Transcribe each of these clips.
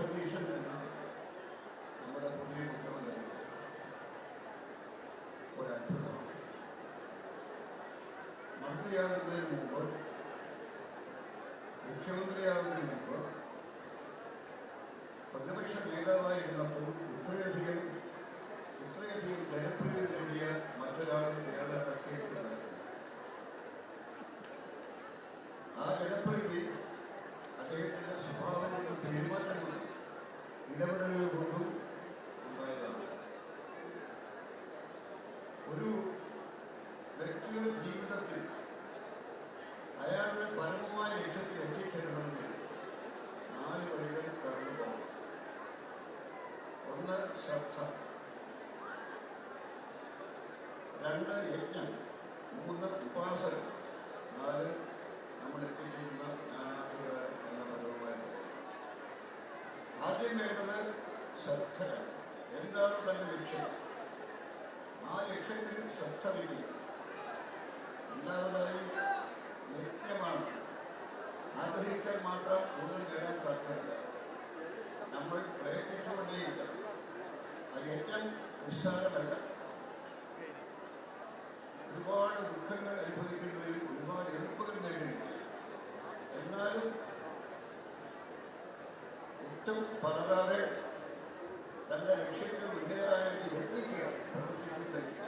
സതീശൻ എന്ന നമ്മുടെ പുതിയ മുഖ്യമന്ത്രി ഒരത്ഭുതമാണ്. മന്ത്രിയാകുന്നതിന് മുമ്പ്, മുഖ്യമന്ത്രിയാകുന്നതിന് മുമ്പ് പ്രതിപക്ഷ നേതാവായിരുന്നപ്പോൾ ഇത്രയധികം ജനപ്രീതി നേടിയ മറ്റൊരാളും കേരള രാഷ്ട്രീയത്തിലുണ്ടായിരുന്നു. ആ ജനപ്രീതി അദ്ദേഹത്തിൻ്റെ സ്വഭാവം കൊണ്ടും പെരുമാറ്റം കൊണ്ടും ഇടപെടലുകൾ കൊണ്ടും ഉണ്ടായതാണ്. ഒരു വ്യക്തിയുടെ ജീവിതത്തിൽ അയാളുടെ പരമമായ ലക്ഷ്യത്തിൽ എത്തിച്ചേരണമെങ്കിൽ 4 വഴികൾ കടന്നു പോകണം. 1 ശ്രദ്ധ, 2 യജ്ഞം, 3 ഉപാസന, 4 നമ്മൾ എത്തിച്ചേരുന്ന ജ്ഞാനാധികാരം എന്ന പരവുമായ പദം. ആദ്യം വേണ്ടത് ശ്രദ്ധയാണ്. എന്താണ് തൻ്റെ ലക്ഷ്യം? ആ ലക്ഷ്യത്തിൽ ശ്രദ്ധ വയ്ക്കുക. രണ്ടാമതായി യജ്ഞമാണ്. ആഗ്രഹിച്ചാൽ മാത്രം ഒന്നും നേടാൻ സാധ്യമല്ല. നമ്മൾ പ്രയത്നിച്ചുകൊണ്ടേയിരിക്കണം. ആ യജ്ഞം നിസ്സാരമല്ല. ഒരുപാട് ദുഃഖങ്ങൾ അനുഭവിക്കേണ്ടി വരും, ഒരുപാട് എതിർപ്പുകൾ നേടേണ്ടി വരും. എന്നാലും ഒട്ടും പതറാതെ തൻ്റെ ലക്ഷ്യത്തിൽ മുന്നേറാനായിട്ട് യത്നിക്കുക, പ്രവർത്തിച്ചുകൊണ്ടിരിക്കുക.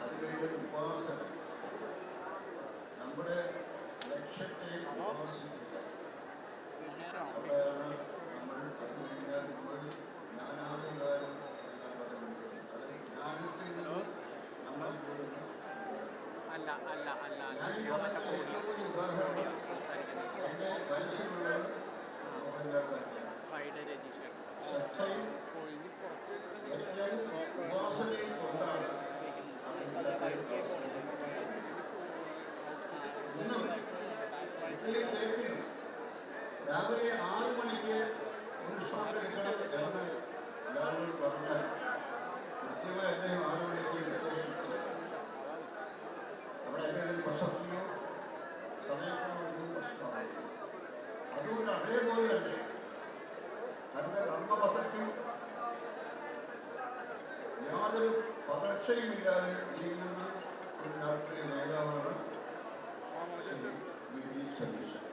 അത് കഴിഞ്ഞ ഉപാസന, നമ്മുടെ ലക്ഷ്യത്തെ ഉപാസിക്കുക. അവിടെയാണ് നമ്മൾ അത് കഴിഞ്ഞാൽ നമ്മൾ ജ്ഞാനാധികാരം എന്ന പദമെടുത്തു. അത് ജ്ഞാനത്തിൽ നിന്ന് നമ്മൾ കൂടുന്ന അധികാരം. ഞാനീ പറഞ്ഞ ഏറ്റവും വലിയ ഉദാഹരണം എൻ്റെ മനസ്സിലുള്ളത് മോഹൻലാൽ തന്നെയാണ്. ശ്രദ്ധയും യജ്ഞവും ഉപാസനയും കൊണ്ടാണ് അത് ഇന്നത്തെ അവസ്ഥയിൽ എത്തിച്ചത്. ഇന്നും ഇത്രയും തിരക്കിലും രാവിലെ 6 മണിക്ക് ഒരു ഷോട്ട് എടുക്കണം എന്ന് ഞാനോട് പറഞ്ഞാൽ കൃത്യമായി അദ്ദേഹം 6 മണിക്ക് നിർദ്ദേശിച്ചു. അവിടെ അദ്ദേഹത്തിന് പ്രശസ്തിയോ സമയത്തിനോ ഒന്നും പ്രശ്നമായില്ല. അതുകൊണ്ട് അതേപോലെ തന്നെ തൻ്റെ കർമ്മപഥത്തിൽ യാതൊരു പതർച്ചയുമില്ലാതെ നീങ്ങുന്ന ഒരു രാഷ്ട്രീയ നേതാവാണ് ശ്രീ വി. ഡി. സതീശൻ.